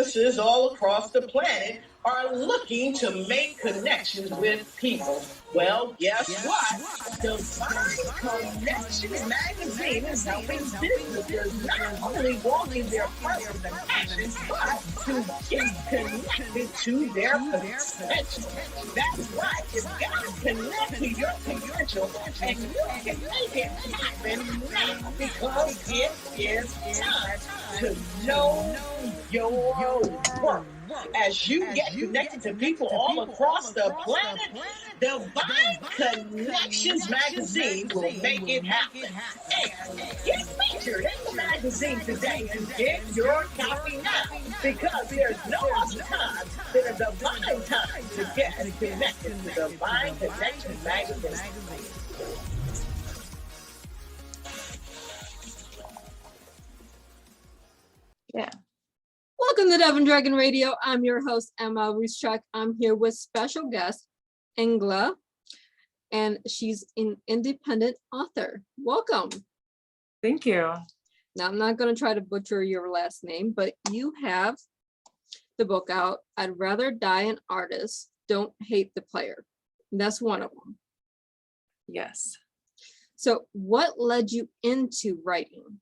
businesses all across the planet are looking to make connections with people. Well, guess what? Divine Connection magazine is helping businesses not only walk in their purpose and passion, but to get connected to their potential. That's right. You've got to connect to your potential, and you can make it happen now because it is time to know your worth. As you get connected to people all across the planet, Divine Connections magazine will make it happen. And get featured in the magazine today and get your copy now because there's no other time than a divine time to get connected to Divine Connections magazine. Yeah. Welcome to Dove and Dragon Radio. I'm your host, M.L.Ruscsak. I'm here with special guest, Egle, and she's an independent author. Welcome. Thank you. Now, I'm not going to try to butcher your last name, but you have the book out, I'd Rather Die an Artist, Don't Hate the Player. That's one of them. Yes. So what led you into writing?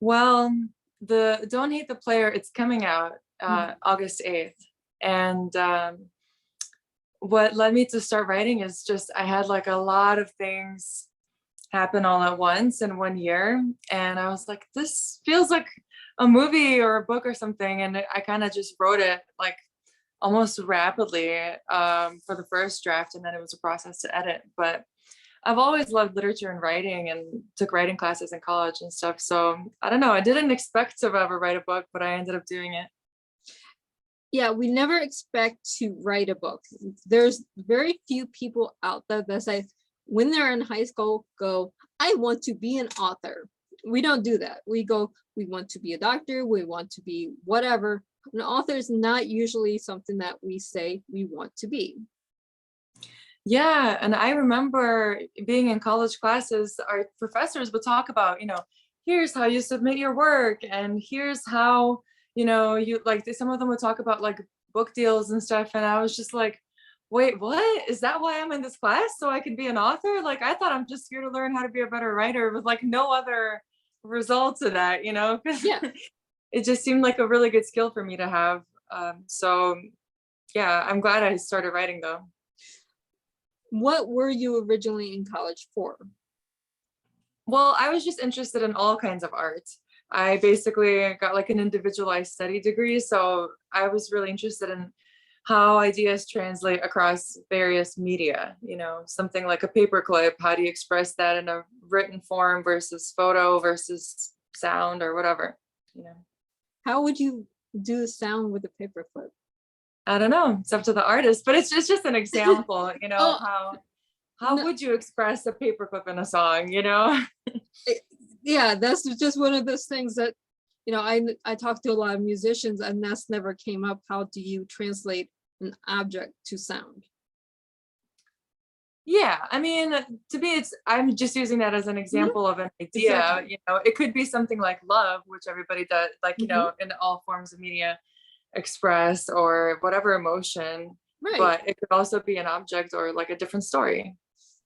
Well, the Don't Hate the Player, it's coming out August 8th. And what led me to start writing is just, I had like a lot of things happen all at once in 1 year. And I was like, this feels like a movie or a book or something. And I kind of just wrote it like almost rapidly for the first draft. And then it was a process to edit. But I've always loved literature and writing and took writing classes in college and stuff. So I don't know, I didn't expect to ever write a book, but I ended up doing it. Yeah, we never expect to write a book. There's very few people out there that say, when they're in high school, go, I want to be an author. We don't do that. We go, we want to be a doctor, we want to be whatever. An author is not usually something that we say we want to be. Yeah, and I remember being in college classes, our professors would talk about, here's how you submit your work, and here's how, you like, some of them would talk about like book deals and stuff, and I was just like, wait, what? Is that why I'm in this class? So I can be an author? Like, I thought I'm just here to learn how to be a better writer with like no other results of that, because yeah. It just seemed like a really good skill for me to have. So yeah, I'm glad I started writing though. What were you originally in college for? Well, I was just interested in all kinds of art. I basically got like an individualized study degree. So I was really interested in how ideas translate across various media, something like a paperclip. How do you express that in a written form versus photo versus sound or whatever, How would you do the sound with a paperclip? I don't know. It's up to the artist, but it's just an example, how would you express a paperclip in a song, Yeah, that's just one of those things that, I talk to a lot of musicians and that's never came up. How do you translate an object to sound? Yeah, I mean, to me, I'm just using that as an example of an idea. Exactly. It could be something like love, which everybody does, like, in all forms of media express or whatever emotion, Right. But it could also be an object or like a different story.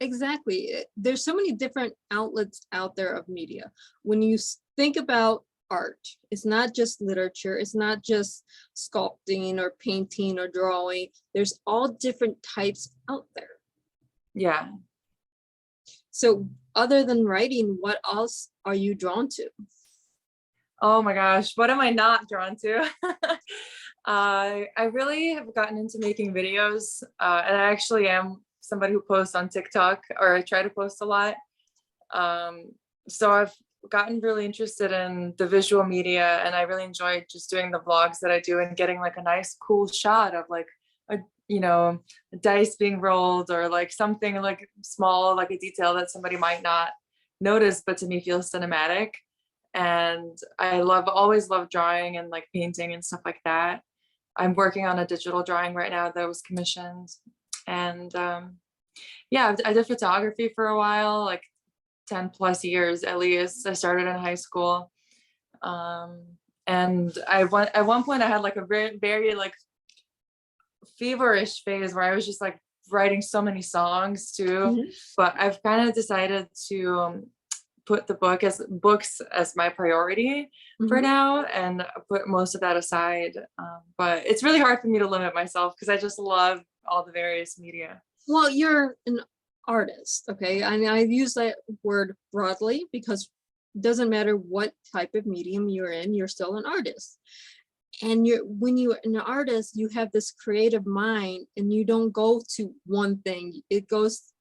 Exactly. There's so many different outlets out there of media. When you think about art, it's not just literature, it's not just sculpting or painting or drawing. There's all different types out there. Yeah. So other than writing, what else are you drawn to? Oh my gosh, what am I not drawn to? I really have gotten into making videos, and I actually am somebody who posts on TikTok, or I try to post a lot. So I've gotten really interested in the visual media, and I really enjoy just doing the vlogs that I do and getting like a nice cool shot of like a dice being rolled, or like something like small, like a detail that somebody might not notice, but to me feels cinematic. And I always love drawing and like painting and stuff like that. I'm working on a digital drawing right now that was commissioned. And yeah, I did photography for a while, like 10 plus years at least. I started in high school. And And at one point I had like a very, very like feverish phase where I was just like writing so many songs too. But I've kind of decided to put the books as my priority for now, and put most of that aside. But it's really hard for me to limit myself because I just love all the various media. Well, you're an artist, okay? And I use that word broadly because it doesn't matter what type of medium you're in, you're still an artist. And when you're an artist, you have this creative mind and you don't go to one thing. It goes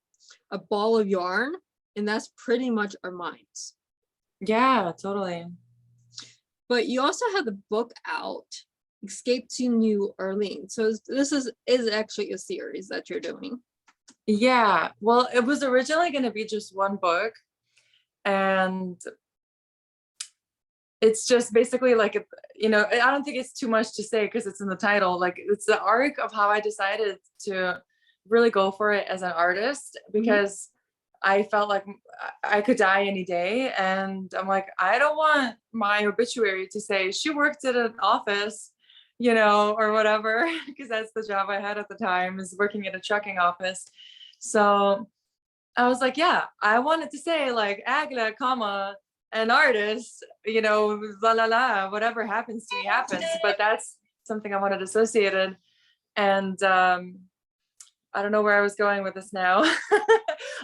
a ball of yarn, and that's pretty much our minds. Yeah, totally. But you also have the book out, Escape to New Orleans. So this is actually a series that you're doing. Yeah, well, it was originally going to be just one book, and it's just basically like, I don't think it's too much to say because it's in the title. Like, it's the arc of how I decided to really go for it as an artist, because I felt like I could die any day. And I'm like, I don't want my obituary to say she worked at an office, or whatever, because that's the job I had at the time, is working at a trucking office. So I was like, yeah, I wanted to say like Egle, an artist, la la la, whatever happens to me happens. But that's something I wanted associated. And I don't know where I was going with this now.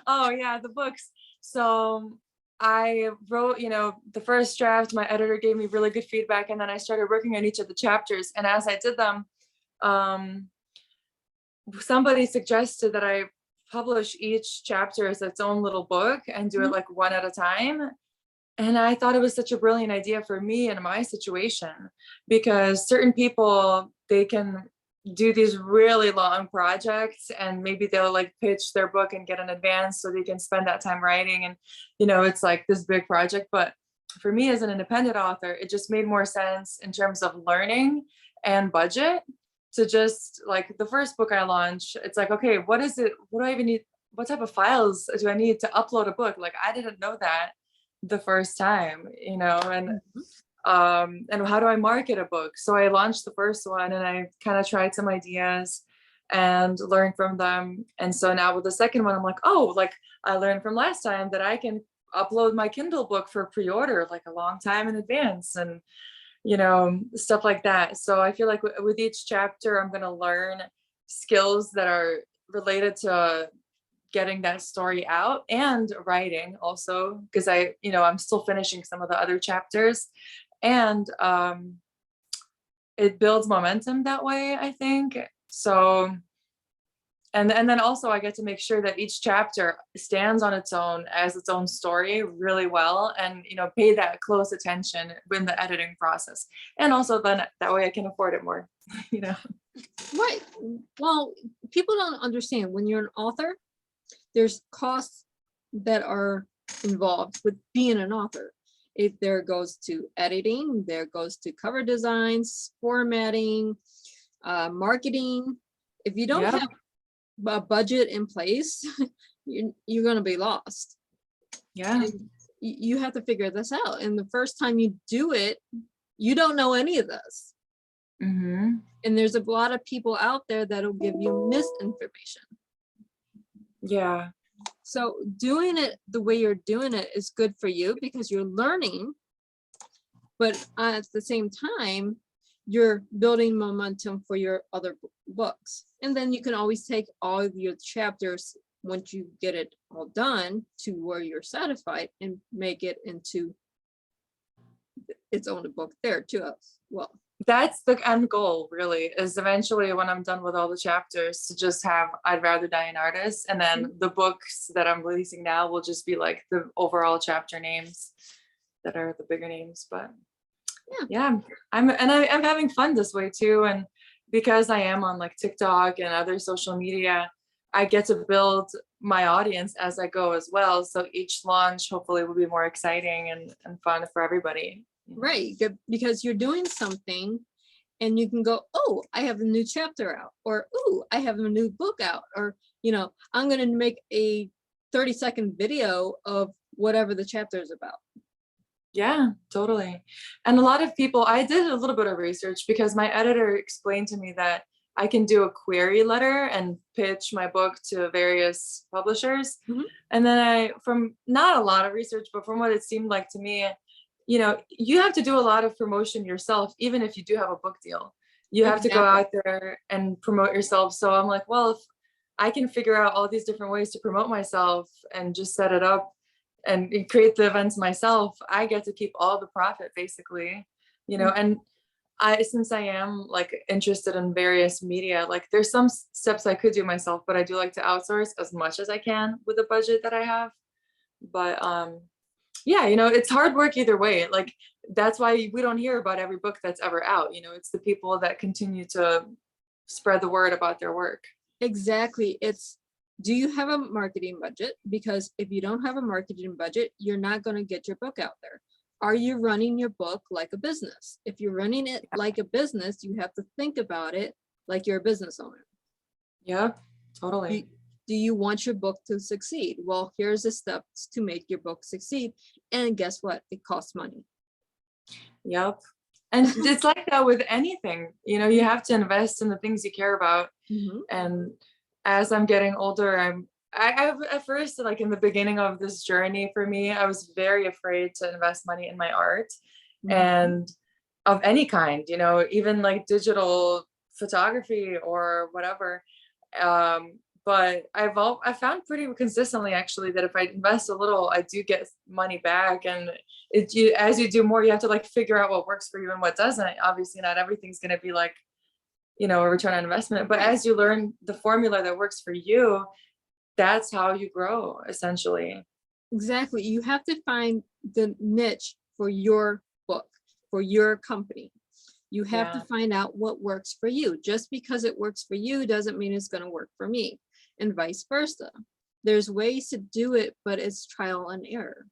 Oh yeah, the books. So I wrote, the first draft, my editor gave me really good feedback, and then I started working on each of the chapters. And as I did them, somebody suggested that I publish each chapter as its own little book and do it like one at a time. And I thought it was such a brilliant idea for me in my situation, because certain people, they can do these really long projects, and maybe they'll like pitch their book and get an advance so they can spend that time writing. And, it's like this big project. But for me as an independent author, it just made more sense in terms of learning and budget to just like the first book I launched. It's like, okay, what is it? What do I even need? What type of files do I need to upload a book? Like, I didn't know that the first time, and how do I market a book? So I launched the first one and I kind of tried some ideas and learned from them. And so now with the second one, I'm like, oh, like I learned from last time that I can upload my Kindle book for pre-order like a long time in advance, and stuff like that. So I feel like with each chapter, I'm going to learn skills that are related to getting that story out, and writing also, because I'm still finishing some of the other chapters. And it builds momentum that way, I think. So, and then also I get to make sure that each chapter stands on its own as its own story really well, and pay that close attention in the editing process. And also then that way I can afford it more. Right. Well, people don't understand, when you're an author, there's costs that are involved with being an author. If there goes to editing, there goes to cover designs, formatting, marketing. If you don't have a budget in place, you're going to be lost. Yeah. And you have to figure this out. And the first time you do it, you don't know any of this. And there's a lot of people out there that'll give you misinformation. Yeah. So doing it the way you're doing it is good for you because you're learning, but at the same time, you're building momentum for your other books. And then you can always take all of your chapters once you get it all done to where you're satisfied and make it into its own book there too. Well, that's the end goal, really, is eventually when I'm done with all the chapters to just have I'd Rather Die an Artist, and then the books that I'm releasing now will just be like the overall chapter names that are the bigger names. But yeah, I'm having fun this way too. And because I am on like TikTok and other social media, I get to build my audience as I go as well. So each launch hopefully will be more exciting and fun for everybody. Right, because you're doing something and you can go, oh, I have a new chapter out, or oh, I have a new book out, or I'm going to make a 30-second video of whatever the chapter is about. Yeah, totally. And a lot of people, I did a little bit of research because my editor explained to me that I can do a query letter and pitch my book to various publishers. Mhm. And then from not a lot of research, but from what it seemed like to me, you have to do a lot of promotion yourself, even if you do have a book deal. You have to go Exactly. out there and promote yourself. So I'm like, well, if I can figure out all these different ways to promote myself and just set it up and create the events myself, I get to keep all the profit basically, and since I am like interested in various media, like there's some steps I could do myself, but I do like to outsource as much as I can with the budget that I have. But yeah, it's hard work either way. Like that's why we don't hear about every book that's ever out. It's the people that continue to spread the word about their work. Exactly. Do you have a marketing budget? Because if you don't have a marketing budget, you're not going to get your book out there. Are you running your book like a business? If you're running it like a business, you have to think about it like you're a business owner. Yep, totally. Do you want your book to succeed? Well, here's the steps to make your book succeed. And guess what? It costs money. Yep. And it's like that with anything, you have to invest in the things you care about. Mhm. And as I'm getting older, I at first, like in the beginning of this journey for me, I was very afraid to invest money in my art Mhm. and of any kind, even like digital photography or whatever. But I found pretty consistently actually that if I invest a little, I do get money back. And as you do more, you have to like figure out what works for you and what doesn't. Obviously, not everything's going to be like, a return on investment. But as you learn the formula that works for you, that's how you grow, essentially. Exactly. You have to find the niche for your book, for your company. You have to find out what works for you. Just because it works for you doesn't mean it's going to work for me, and vice versa. There's ways to do it, but it's trial and error.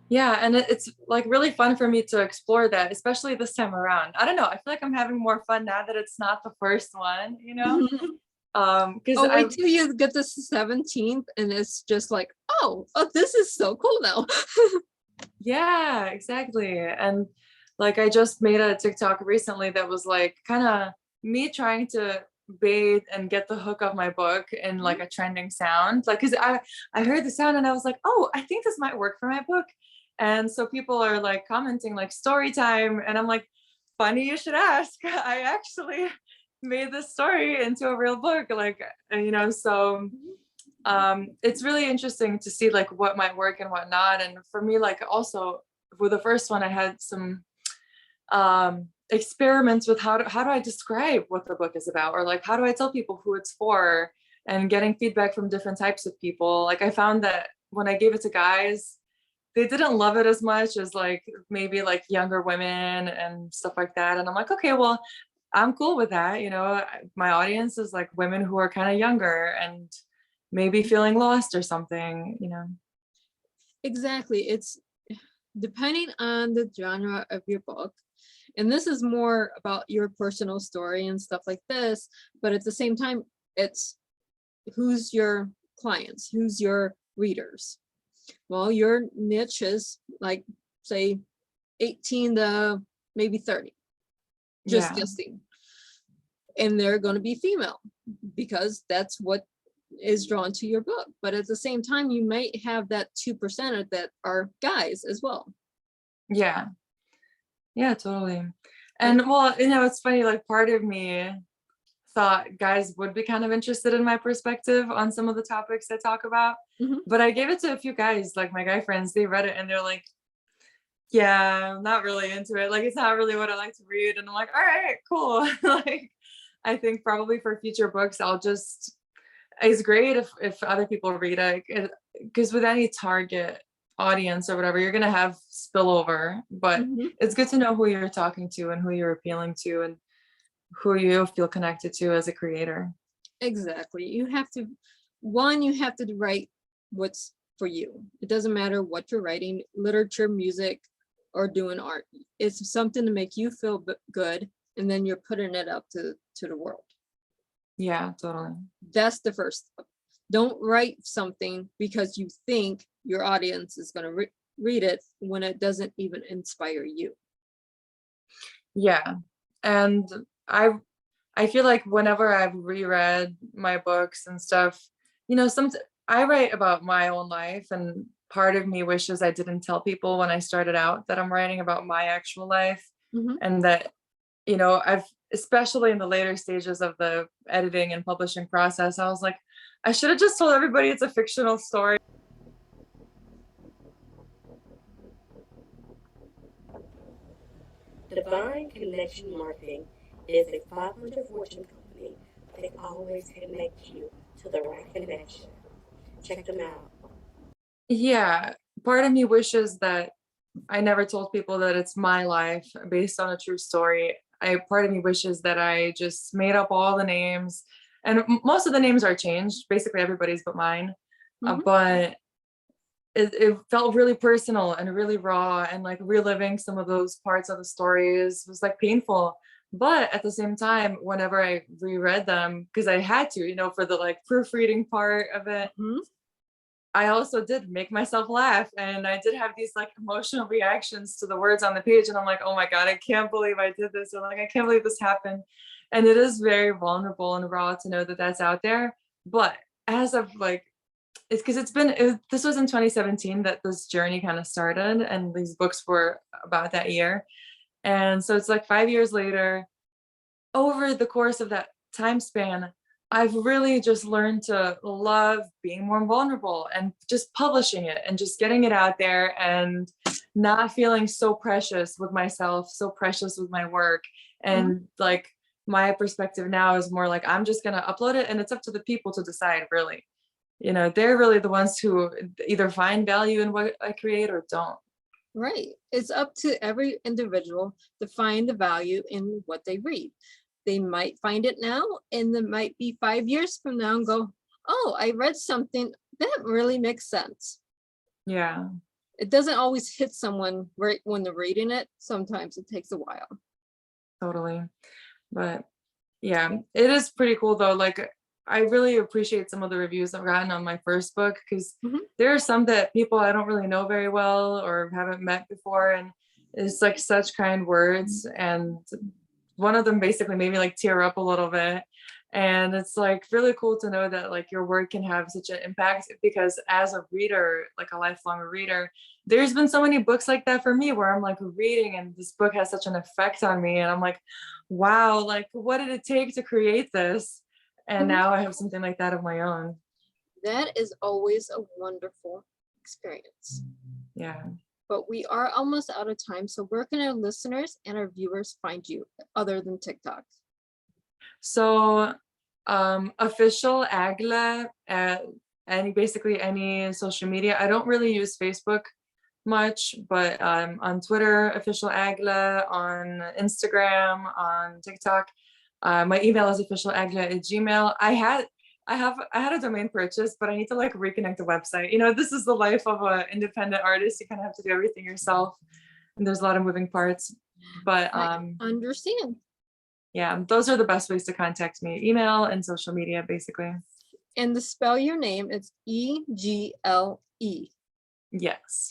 Yeah, and it's like really fun for me to explore that, especially this time around. I don't know. I feel like I'm having more fun now that it's not the first one, because Oh, wait till you get the 17th and it's just like, oh, this is so cool now. Yeah, exactly. And like I just made a TikTok recently that was like kind of me trying to bathe and get the hook of my book in like a trending sound. Like, cause I heard the sound and I was like, oh, I think this might work for my book. And so people are like commenting like story time. And I'm like, funny you should ask. I actually made this story into a real book. Like, so it's really interesting to see like what might work and what not. And for me, like also with the first one, I had some experiments with how do I describe what the book is about, or like how do I tell people who it's for, and getting feedback from different types of people. Like I found that when I gave it to guys, they didn't love it as much as like maybe like younger women and stuff like that. And I'm like, okay, well, I'm cool with that. My audience is like women who are kind of younger and maybe feeling lost or something. Exactly. It's depending on the genre of your book. And this is more about your personal story and stuff like this. But at the same time, it's who's your clients, who's your readers. Well, your niche is like, say, 18 to maybe 30, just guessing. And they're going to be female because that's what is drawn to your book. But at the same time, you might have that 2% that are guys as well. Yeah, totally. And well, it's funny, like part of me thought guys would be kind of interested in my perspective on some of the topics I talk about. But I gave it to a few guys, like my guy friends, they read it and they're like, yeah, I'm not really into it. Like, it's not really what I like to read. And I'm like, all right, cool. Like, I think probably for future books, it's great if other people read it, because with any target audience or whatever, you're going to have spillover, but it's good to know who you're talking to and who you're appealing to and who you feel connected to as a creator. Exactly. You have to write what's for you. It doesn't matter what you're writing, literature, music, or doing art. It's something to make you feel good, and then you're putting it up to the world. Yeah, totally. That's the first step. Don't write something because you think your audience is going to read it when it doesn't even inspire you. Yeah. And I feel like whenever I've reread my books and stuff, some I write about my own life, and part of me wishes I didn't tell people when I started out that I'm writing about my actual life, Mhm. and that, I've, especially in the later stages of the editing and publishing process, I was like, I should have just told everybody it's a fictional story. Divine Connection Marketing is a 500 Fortune company. They always connect you to the right connection. Check them out. Yeah, part of me wishes that I never told people that it's my life based on a true story. Part of me wishes that I just made up all the names, and most of the names are changed, basically everybody's but mine. Mhm. But it felt really personal and really raw, and like reliving some of those parts of the stories was like painful. But at the same time, whenever I reread them, because I had to, for the like proofreading part of it, Mhm. I also did make myself laugh, and I did have these like emotional reactions to the words on the page, and I'm like, oh my God, I can't believe I did this, or like, I can't believe this happened. And it is very vulnerable and raw to know that that's out there. But as of like, it's because this was in 2017 that this journey kind of started, and these books were about that year. And so it's like 5 years later, over the course of that time span, I've really just learned to love being more vulnerable and just publishing it and just getting it out there, and not feeling so precious with myself, so precious with my work. Mhm. And like, my perspective now is more like, I'm just going to upload it, and it's up to the people to decide, really. They're really the ones who either find value in what I create or don't. Right. It's up to every individual to find the value in what they read. They might find it now, and it might be 5 years from now and go, oh, I read something that really makes sense. Yeah, It doesn't always hit someone right when they're reading it. Sometimes it takes a while. totally. But yeah, it is pretty cool though. Like, I really appreciate some of the reviews I've gotten on my first book, because Mhm. there are some that people I don't really know very well or haven't met before, and it's like such kind words. And one of them basically made me like tear up a little bit. And it's like really cool to know that like your work can have such an impact, because as a reader, like a lifelong reader, there's been so many books like that for me where I'm like reading and this book has such an effect on me, and I'm like, wow, like what did it take to create this? And Mhm. now I have something like that of my own. That is always a wonderful experience. Yeah. But we are almost out of time. So where can our listeners and our viewers find you other than TikTok? So official Egle at any social media. I don't really use Facebook much, but on Twitter, official Egle, on Instagram, on TikTok. My email is officialegle@gmail. I had a domain purchase, but I need to like reconnect the website. This is the life of an independent artist. You kind of have to do everything yourself, and there's a lot of moving parts. But I understand. yeah, those are the best ways to contact me: email and social media, basically. And to spell your name, it's Egle, Yes.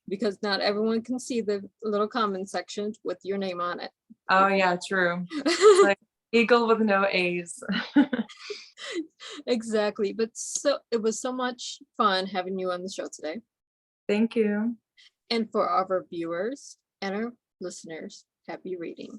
because not everyone can see the little comment section with your name on it. Oh yeah, true. It's like eagle with no A's. Exactly. But so it was so much fun having you on the show today. Thank you. And for our viewers and our listeners, happy reading.